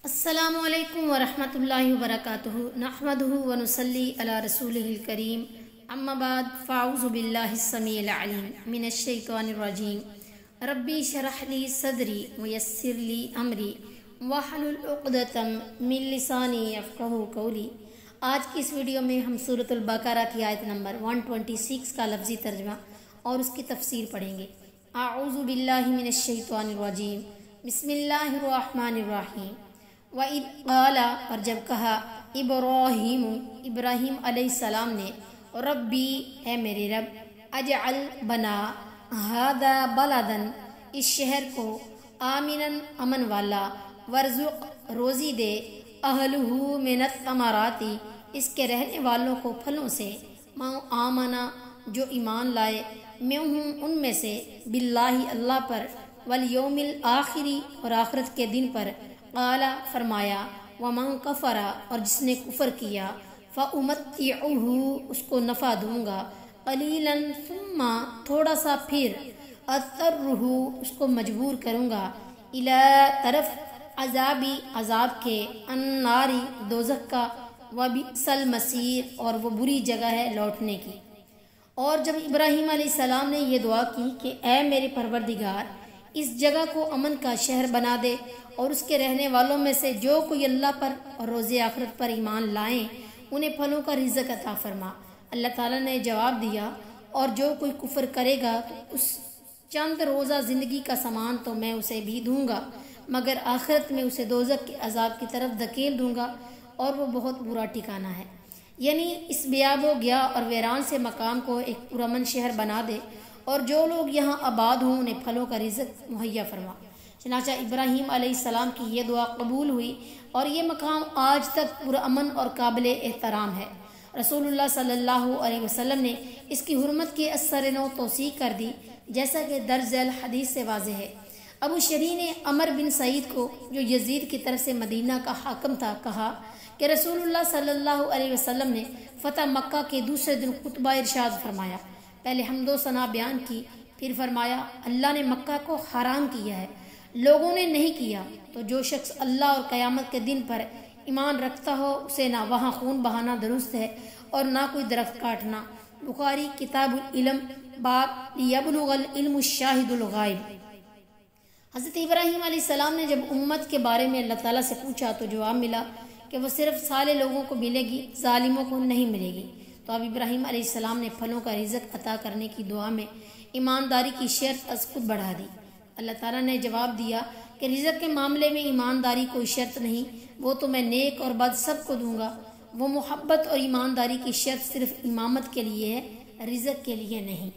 السلام علیکم ورحمۃ اللہ وبرکاتہ نحمدہ ونصلی علی رسولہ الکریم اما بعد فاعوذ باللہ السمیع العلیم من الشیطان الرجیم ربی شرح لی صدری ویسر لی امری واحلل عقدۃ من لسانی یفقہوا قولی۔ آج کی اس ویڈیو میں ہم سورۃ البقرہ کی آیت نمبر 126 کا لفظی ترجمہ اور اس کی تفسیر پڑھیں گے۔ اعوذ باللہ من الشیطان الرجیم، بسم اللہ الرحمن الرحیم۔ وَإِذْ قَالَ، اور جب کہا ابراہیم علیہ السلام نے، ربی، اے میرے رب، اجعل، بنا، ہذا بلدن، اس شہر کو، آمناً، امن والا، ورزق، روزی دے، اہلہ من الثمرات، اس کے رہنے والوں کو پھلوں سے، من آمنا، جو ایمان لائے، منہم، ان میں سے، باللہ، اللہ پر، والیوم الآخری، اور آخرت کے دن پر، قال، فرمایا، ومن کفر، اور جس نے کفر کیا، فأمتعہ، اس کو نفع دوں گا، قلیلا، ثم، تھوڑا سا پھر، اضطرہ، اس کو مجبور کروں گا، الی، طرف، عذابی، عذاب کے، الناری، دوزخ کا، وبئس المصیر، اور وہ بری جگہ ہے لوٹنے کی۔ اور جب ابراہیم علیہ السلام نے یہ دعا کی کہ اے میرے پروردگار، اس جگہ کو امن کا شہر بنا دے، اور اس کے رہنے والوں میں سے جو کوئی اللہ پر اور روز آخرت پر ایمان لائیں، انہیں پھلوں کا رزق عطا فرما۔ اللہ تعالیٰ نے جواب دیا، اور جو کوئی کفر کرے گا تو اس چند روزہ زندگی کا سامان تو میں اسے بھی دوں گا، مگر آخرت میں اسے دوزخ کے عذاب کی طرف دھکیل دوں گا، اور وہ بہت برا ٹھکانہ ہے۔ یعنی اس بیاب و گیا اور ویران سے مقام کو ایک پرامن شہر بنا دے، اور جو لوگ یہاں آباد ہوں انہیں پھلوں کا رزق مہیا فرما۔ چنانچہ ابراہیم علیہ السلام کی یہ دعا قبول ہوئی، اور یہ مقام آج تک پرامن اور قابل احترام ہے۔ رسول اللہ صلی اللہ علیہ وسلم نے اس کی حرمت کی اثر نو توثیق کر دی، جیسا کہ درج ذیل حدیث سے واضح ہے۔ ابو شریح نے عمر بن سعید کو، جو یزید کی طرف سے مدینہ کا حاکم تھا، کہا کہ رسول اللہ صلی اللہ علیہ وسلم نے فتح مکہ کے دوسرے دن خطبہ ارشاد فرمایا، پہلے حمد و ثنا بیان کی، پھر فرمایا، اللہ نے مکہ کو حرام کیا ہے، لوگوں نے نہیں کیا، تو جو شخص اللہ اور قیامت کے دن پر ایمان رکھتا ہو، اسے نہ وہاں خون بہانا درست ہے اور نہ کوئی درخت کاٹنا۔ بخاری کتاب العلم، باب لیبلغ العلم الشاہد الغائب۔ حضرت ابراہیم علیہ السلام نے جب امت کے بارے میں اللہ تعالیٰ سے پوچھا تو جواب ملا کہ وہ صرف صالح لوگوں کو ملے گی، ظالموں کو نہیں ملے گی۔ تو اب ابراہیم علیہ السلام نے پھلوں کا رزق عطا کرنے کی دعا میں ایمانداری کی شرط از خود بڑھا دی۔ اللہ تعالیٰ نے جواب دیا کہ رزق کے معاملے میں ایمانداری کوئی شرط نہیں، وہ تو میں نیک اور بد سب کو دوں گا۔ وہ محبت اور ایمانداری کی شرط صرف امامت کے لیے ہے، رزق کے لیے نہیں۔